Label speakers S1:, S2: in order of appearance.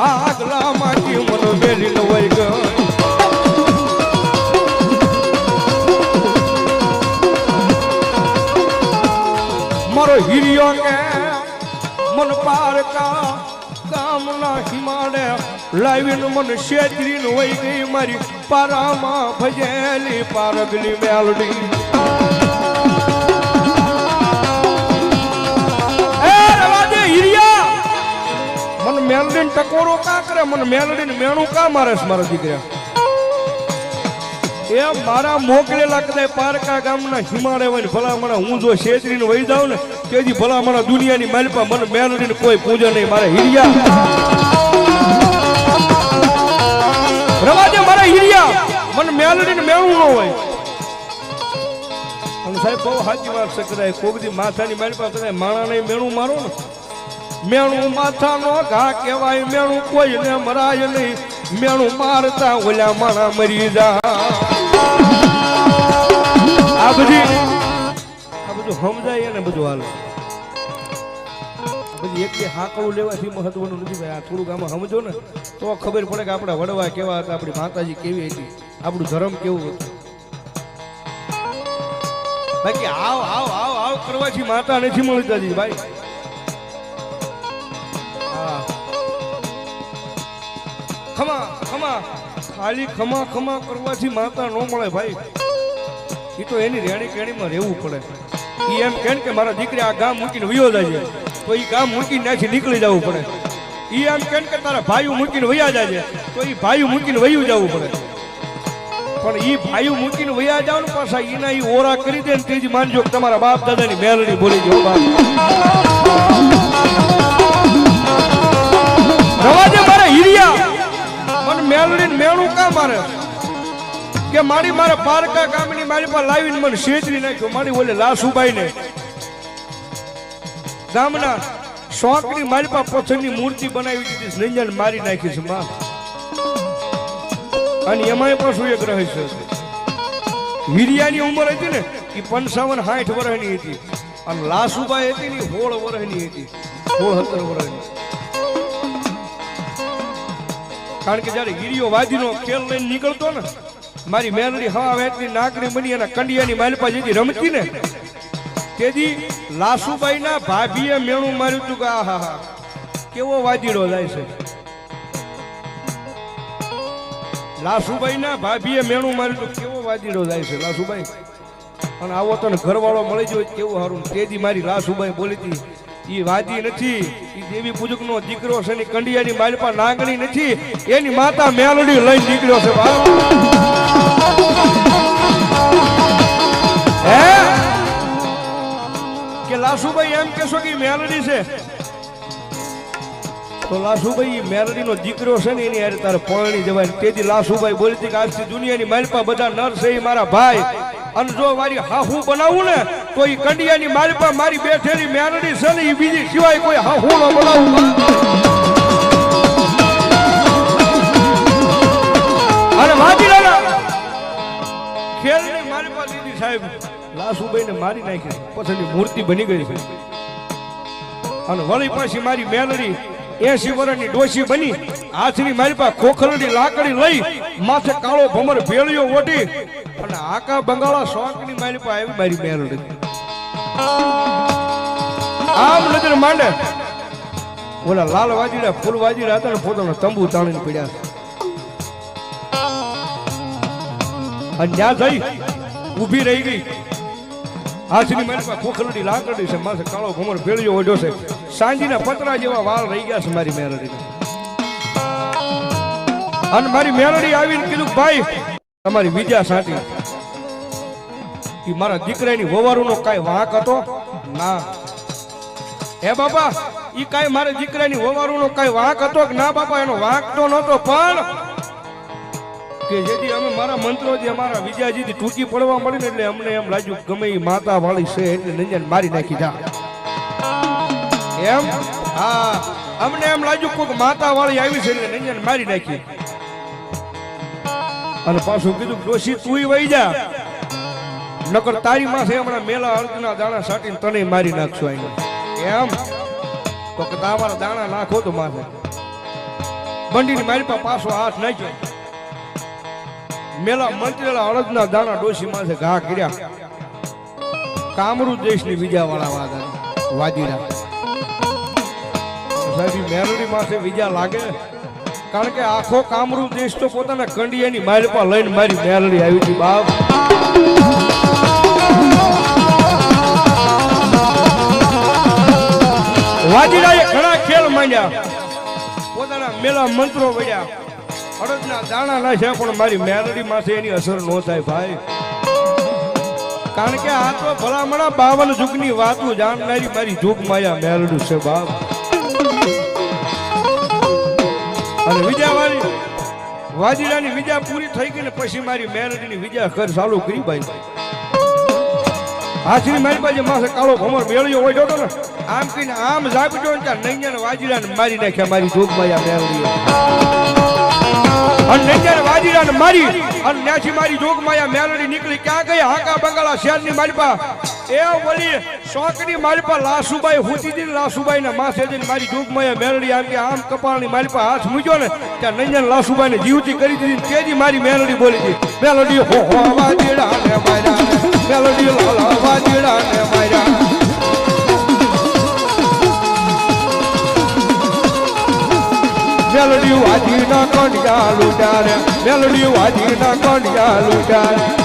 S1: આગલા માંથી મન મેલી ન વઈ ગઈ મારો હિરિયો કે મન પારકા ગામના હિમાડે લાવીને મન શેતરીને વઈ ગઈ મારી પારામાં ભજેલી પારગલી મેલડી એ રવાજે હિરિયા મન મેલડીને ટકોરો કા કરે મન મેલડીને મેણું કા મારે મારા દીકરા એ મારા મોકલેલા કદાચ પારકા ગામના હિમાડે હોય ભલા મને હું જો શેતરીને વહી જાઉં ને તેથી ભલા મને દુનિયાની માલપા મને મેલડીને કોઈ પૂજે નહીં મારે હિરિયા રવાજે મારા હિરિયા મને મેલડીને મેળવું ન હોય અને સાહેબ બહુ સાચી વાત છે કદાચ કોકદી માથાની માલપા કદાચ માણાને મેળવું મારો ને મેણું માથાનો ઘા કહેવાય મેણું કોઈને મરાય નહીં મેણું મારતા ઓલા માણા મરી જા આ બધું સમજાય ને બધું હાલ બધી એક હાકડું લેવાથી મહત્વનું નથી ભાઈ આ થોડુંક આમાં સમજો ને તો ખબર પડે કે આપણા વડવા કેવા હતા આપણી માતાજી કેવી હતી આપણું ધર્મ કેવું હતું બાકી આવ આવ આવ આવ કરવાથી માતા નથી મળતી ભાઈ ખમા ખમા ખાલી ખમા ખમા કરવાથી માતા ન મળે ભાઈ એ તો એની રેણી કેણીમાં રહેવું પડે એ એમ કે મારા દીકરી આ ગામ મૂકીને વયો જાય તો એ ગામ મૂકીને ત્યાંથી નીકળી જવું પડે એ એમ કે તારા ભાઈઓ મૂકીને વયા જાય તો એ ભાઈઓ મૂકીને વયું જવું પડે પણ એ ભાઈઓ મૂકીને વયા જાવ ને પાછા એના એ ઓરા કરી દે ને તેજી માનજો કે તમારા બાપ દાદાની મેલડી બોલી ગયો બાપ રવાજે મારા હિરિયા મને મેલડીને મેળું કા મારે કે મારી મારા પારકા ગામની મારી પાસે લાવીને મને શેતરી નાખ્યો મારી ઓલે લાસુબાઈ ને ગામના શોકની મારી પાસે પથ્થરની મૂર્તિ બનાવી દીધી નંજન મારી નાખી છે માં અને એમાંય પાછું એક રહસ્ય છે હિરિયાની ઉંમર હતી ને એ 55-60 વર્ષની હતી અને લાસુબાઈ હતી ને 16 વર્ષની હતી 16-17 વર્ષની કારણ કે જયારે હિરિયો વાજીનો ખેલ લઈને નીકળતો ને મારી મેલડી હવા વેચની નાકની બની અને કંડિયાની માલપા જેથી રમતી ને તેથી લાસુબાઈ ના ભાભીએ મેણું માર્યું હતું કે આહા હા કેવો વાજીડો જાય છે લાસુબાઈ ના ભાભીએ મેણું માર્યું હતું કેવો વાજીડો જાય છે લાસુબાઈ અને આવો તને ઘરવાળો મળી જાય કેવું સારું તેથી મારી લાસુબાઈ બોલી હતી એ વાજી નથી એ દેવી પૂજક નો દીકરો છે ની કંડિયાની માલપા નાગણી નથી એની માતા મેલડી લઈને નીકળ્યો છે કે લાસુભાઈ એમ કેશો કે મેલડી છે તો લાસુભાઈ મેલડી નો દીકરો છે ને એની યાર તારે પરણી જવાય તેથી લાસુભાઈ બોલી હતી કે આજથી દુનિયાની માલપા બધા નર છે એ મારા ભાઈ અને જો મારી હાહુ બનાવું ને તો એ કંડિયાની માલપા મારી બેઠેલી મેલડી છે ને એ બીજી સિવાય કોઈ હાહુ ન બનાવું અને વાજીરાના ખેલની માલપા દીધી સાહેબ લાસુભાઈને મારી નાખી પછી મૂર્તિ બની ગઈ છે અને વળી પાછી મારી મેલડી 80 વર્ષની ડોશી બની હાથની મારી પાસે ખોખરડી લાકડી લઈ માથે કાળો ભમર ભેળિયો ઓઢી અને આકા બંગાળા શોકની મારી પાસે આવી મારી મેલડી આમ નજર માંડે ઓલા લાલ વાજીડા ફૂલ વાજીડા હતા ને પોતાનો તંબુ તાણીને પડ્યા અને જ્યાં જઈ ઊભી રહી ગઈ હાથની મારી પાસે ખોખરડી લાકડી છે માથે કાળો ભમર ભેળિયો ઓઢ્યો છે સાંજીના પતરા જેવા વાળ રહી ગયા છે મારી મેલડી અને મારી મેલડી આવીને કીધું ભાઈ તમારી બીજા સાથી મારા દીકરાની વવારુનો કાંઈ વાંક હતો ના હે બાપા ઈ કાંઈ મારા દીકરાની વવારુનો કાંઈ વાંક હતો કે ના બાપા એનો વાંક તો નહોતો પણ કે જેથી અમે મારા મંત્રો જે અમારા વિજયાજીથી ટૂંકી પડવા મળી ને એટલે અમને એમ લાગ્યું ગમે એ માતા વાળી છે એટલે નંજન મારી નાખી જા એમ હા અમને એમ લાગ્યું કોઈક માતા વાળી આવી છે એટલે નંજન મારી નાખી અને પાછું કીધું ડોશી તું વહી જા નકર તારી માથે હમણાં મેલા અર્જુના દાણા સાટીને તને મારી નાખશું અહીં એમ તો કે તમારા દાણા નાખો તો માથે બંડીની મારી પાસે પાછો હાથ નાખ્યો મેલા મંત્રેલા અડદના દાણા ડોશી માથે ઘા કર્યા કામરૂ દેશની વિજા વાળા વાજીરા સાહેબ મેલડી માથે વિજા લાગે કારણ કે આખો કામરૂ દેશ તો પોતાના કંડિયાની મારી પાસે લઈને મારી મેલડી આવી હતી બાપ વાજીરાએ ઘણા ખેલ માંડ્યા પોતાના મેલા મંત્રો વળ્યા અડદના દાણા નાખ્યા પણ મારી મેલડી માથે એની અસર ન થાય ભાઈ કારણ કે આ તો ભલામણા 52 યુગની વાતો જાણનારી મારી જોગ માયા મેલડી છે બાપ અને વિજાવાળી વાજીરાની વિજા પૂરી થઈ ગઈ ને પછી મારી મેલડીની વિજા કર ચાલુ કરી ભાઈ હાથની મારી પાસે માથે કાળો ભમર મેળ્યો હોય જોતો ને આમ કહીને આમ જાગજો ને ત્યાં નૈયાને વાજીરાને મારી નાખ્યા મારી જોગ માયા મેલડીએ અને નૈયાને વાજીરાને મારી અને ત્યાંથી મારી જોગ માયા મેલડી નીકળી ક્યાં ગઈ હાકા બંગાળા શહેરની મારી પા એ વળી શોકની મારી પા લાસુબાઈ હુતી દી લાસુબાઈ ના માથે જઈને મારી જોગ માયા મેલડી આમ કે આમ કપાળની મારી પા હાથ મૂક્યો ને ત્યાં નૈયાને લાસુબાઈને જીવતી કરી દીધી તેજી મારી મેલડી બોલી હતી મેલડી હો વાજીરા ને માર્યા મેલડી લાલા વાજીરા ને માર્યા મેલડી વાજીના કંડિયા લૂટારે મેલડી વાજીના કંડિયા લૂટારે